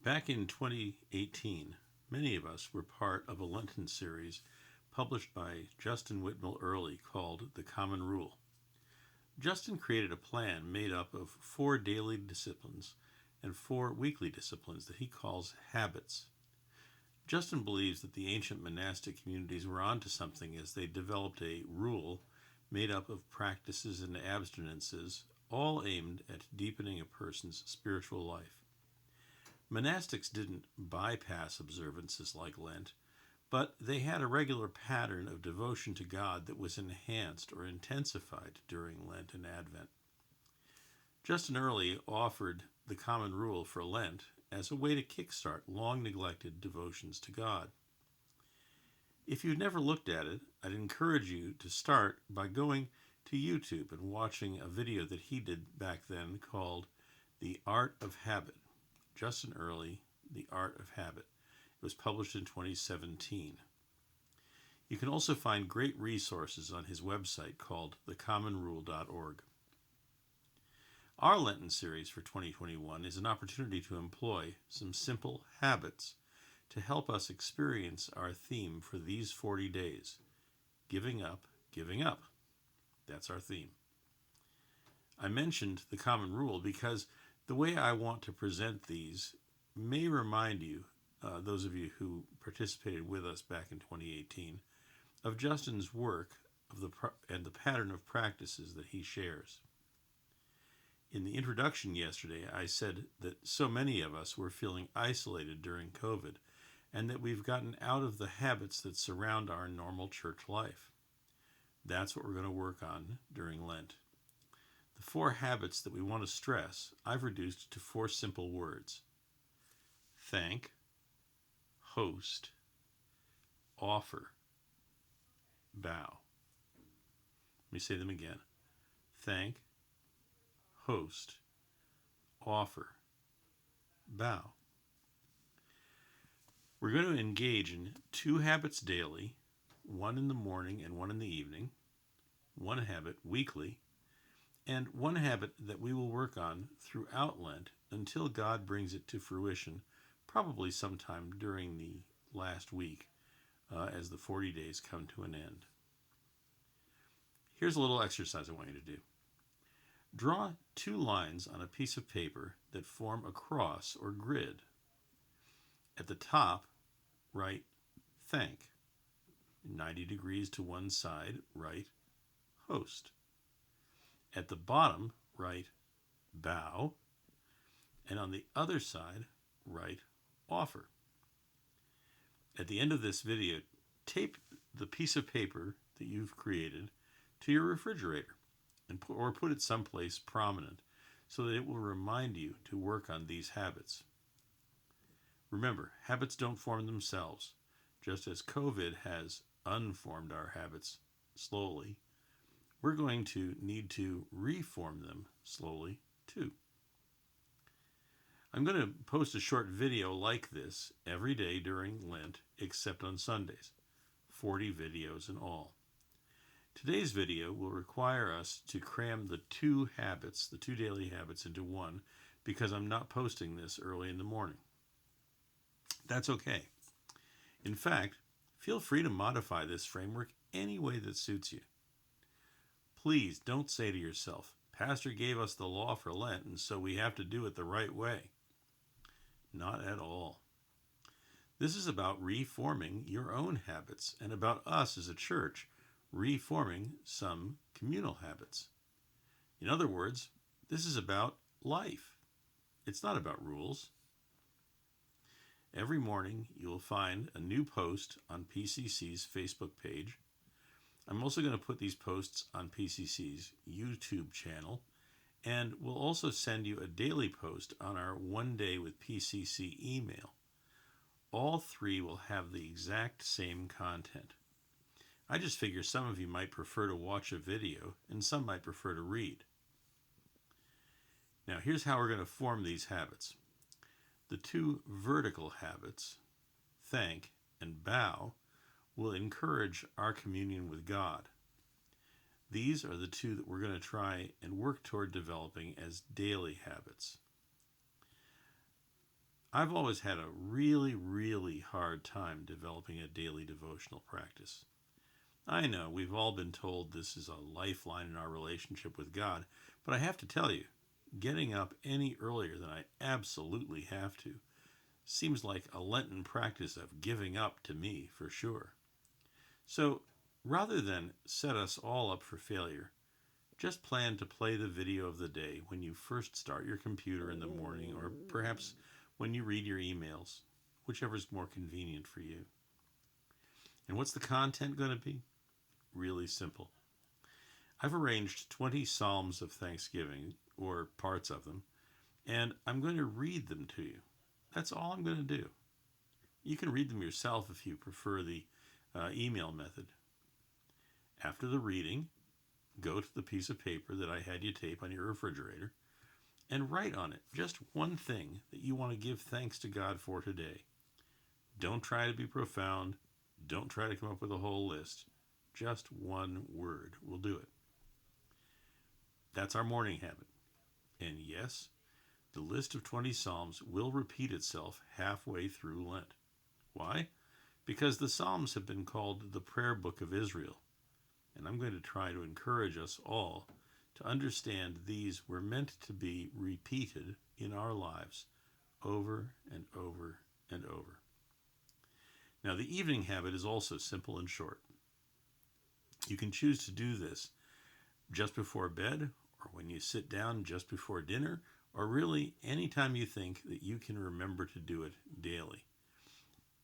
Back in 2018, many of us were part of a Lenten series published by Justin Whitmell Early called The Common Rule. Justin created a plan made up of 4 daily disciplines and 4 weekly disciplines that he calls habits. Justin believes that the ancient monastic communities were onto something as they developed a rule made up of practices and abstinences, all aimed at deepening a person's spiritual life. Monastics didn't bypass observances like Lent, but they had a regular pattern of devotion to God that was enhanced or intensified during Lent and Advent. Justin Early offered the common rule for Lent as a way to kickstart long neglected devotions to God. If you've never looked at it, I'd encourage you to start by going to YouTube and watching a video that he did back then called The Art of Habit. Justin Early, The Art of Habit. It was published in 2017. You can also find great resources on his website called thecommonrule.org. Our Lenten series for 2021 is an opportunity to employ some simple habits to help us experience our theme for these 40 days. Giving up, giving up. That's our theme. I mentioned the common rule because the way I want to present these may remind you, those of you who participated with us back in 2018, of Justin's work and the pattern of practices that he shares. In the introduction yesterday, I said that so many of us were feeling isolated during COVID and that we've gotten out of the habits that surround our normal church life. That's what we're going to work on during Lent. The 4 habits that we want to stress, I've reduced to 4 simple words. Thank, host, offer, bow. Let me say them again. Thank, host, offer, bow. We're going to engage in 2 habits daily, 1 in the morning and 1 in the evening, 1 habit weekly, and 1 habit that we will work on throughout Lent until God brings it to fruition, probably sometime during the last week as the 40 days come to an end. Here's a little exercise I want you to do. Draw 2 lines on a piece of paper that form a cross or grid. At the top, write thank. 90 degrees to one side, write host. At the bottom, write bow. And on the other side, write offer. At the end of this video, tape the piece of paper that you've created to your refrigerator or put it someplace prominent so that it will remind you to work on these habits. Remember, habits don't form themselves, just as COVID has unformed our habits slowly. We're going to need to reform them slowly too. I'm going to post a short video like this every day during Lent, except on Sundays. 40 videos in all. Today's video will require us to cram the 2 habits, the 2 daily habits, into one because I'm not posting this early in the morning. That's okay. In fact, feel free to modify this framework any way that suits you. Please don't say to yourself, Pastor gave us the law for Lent, and so we have to do it the right way. Not at all. This is about reforming your own habits and about us as a church reforming some communal habits. In other words, this is about life. It's not about rules. Every morning you will find a new post on PCC's Facebook page. I'm also going to put these posts on PCC's YouTube channel, and we'll also send you a daily post on our One Day with PCC email. All 3 will have the exact same content. I just figure some of you might prefer to watch a video and some might prefer to read. Now here's how we're going to form these habits. The 2 vertical habits, thank and bow, will encourage our communion with God. These are the 2 that we're going to try and work toward developing as daily habits. I've always had a really, really hard time developing a daily devotional practice. I know we've all been told this is a lifeline in our relationship with God, but I have to tell you, getting up any earlier than I absolutely have to seems like a Lenten practice of giving up to me for sure. So rather than set us all up for failure, just plan to play the video of the day when you first start your computer in the morning, or perhaps when you read your emails, whichever is more convenient for you. And what's the content going to be? Really simple. I've arranged 20 Psalms of Thanksgiving, or parts of them, and I'm going to read them to you. That's all I'm going to do. You can read them yourself if you prefer the email method. After the reading, go to the piece of paper that I had you tape on your refrigerator and write on it just one thing that you want to give thanks to God for today. Don't try to be profound. Don't try to come up with a whole list. Just one word will do it. That's our morning habit. And yes, the list of 20 Psalms will repeat itself halfway through Lent. Why? Because the Psalms have been called the prayer book of Israel. And I'm going to try to encourage us all to understand these were meant to be repeated in our lives over and over and over. Now, the evening habit is also simple and short. You can choose to do this just before bed, or when you sit down just before dinner, or really anytime you think that you can remember to do it daily.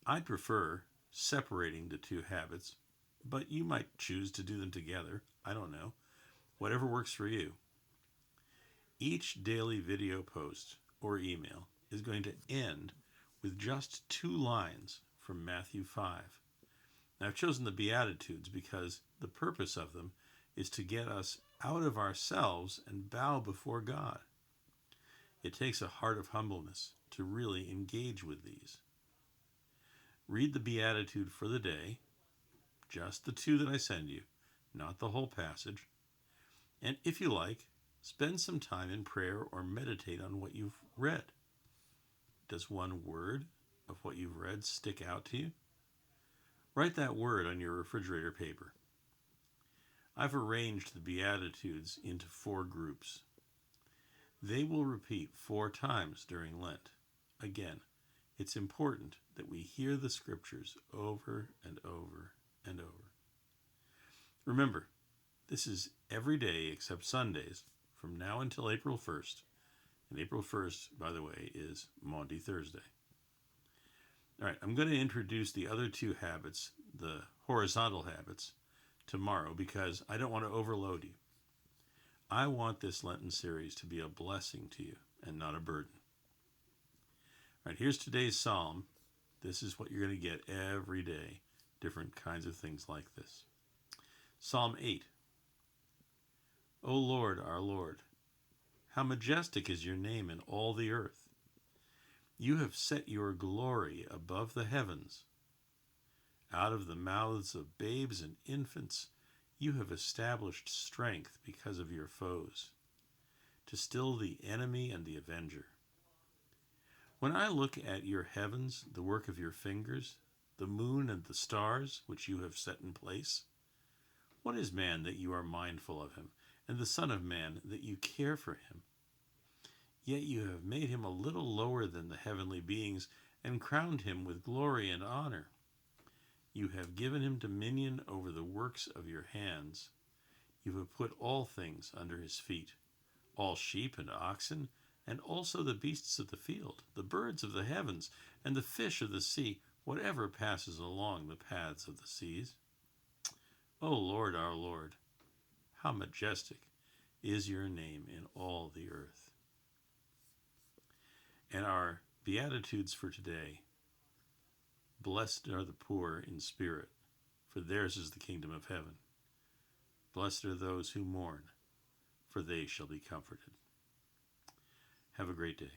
I'd prefer separating the two habits, but you might choose to do them together. I don't know. Whatever works for you. Each daily video post or email is going to end with just 2 lines from Matthew 5. Now, I've chosen the Beatitudes because the purpose of them is to get us out of ourselves and bow before God. It takes a heart of humbleness to really engage with these. Read the Beatitude for the day, just the 2 that I send you, not the whole passage. And if you like, spend some time in prayer or meditate on what you've read. Does one word of what you've read stick out to you? Write that word on your refrigerator paper. I've arranged the Beatitudes into 4 groups. They will repeat 4 times during Lent. Again, it's important that we hear the scriptures over and over and over. Remember, this is every day except Sundays from now until April 1st. And April 1st, by the way, is Maundy Thursday. All right, I'm going to introduce the other 2 habits, the horizontal habits, tomorrow because I don't want to overload you. I want this Lenten series to be a blessing to you and not a burden. All right, here's today's psalm. This is what you're going to get every day, different kinds of things like this. Psalm 8. O Lord, our Lord, how majestic is your name in all the earth. You have set your glory above the heavens. Out of the mouths of babes and infants, you have established strength because of your foes, to still the enemy and the avenger. When I look at your heavens, the work of your fingers, the moon and the stars which you have set in place, what is man that you are mindful of him, and the Son of Man that you care for him? Yet you have made him a little lower than the heavenly beings and crowned him with glory and honor. You have given him dominion over the works of your hands. You have put all things under his feet, all sheep and oxen, and also the beasts of the field, the birds of the heavens, and the fish of the sea, whatever passes along the paths of the seas. O Lord, our Lord, how majestic is your name in all the earth. And our Beatitudes for today. Blessed are the poor in spirit, for theirs is the kingdom of heaven. Blessed are those who mourn, for they shall be comforted. Have a great day.